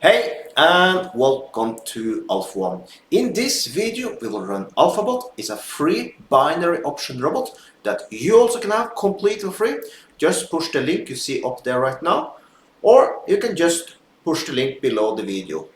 Hey and welcome to Alpha1. In this video we will run AlphaBot. It's a free binary option robot that you also can have completely free. Just push the link you see up there right now, or you can just push the link below the video.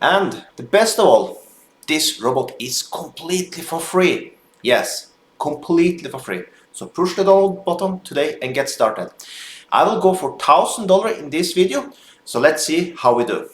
And the best of all, this robot is completely for free. Yes, completely for free. So push the download button today and get started. I will go for $1,000 in this video, so let's see how we do.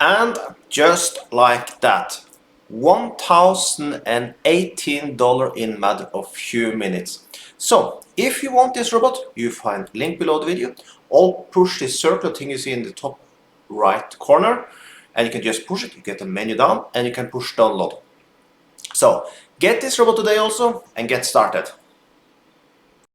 And just like that, $1,018 in matter of few minutes. So if you want this robot, you find link below the video, or push this circle thing you see in the top right corner, and you can just push it, you get the menu down, and you can push download. So get this robot today also and get started.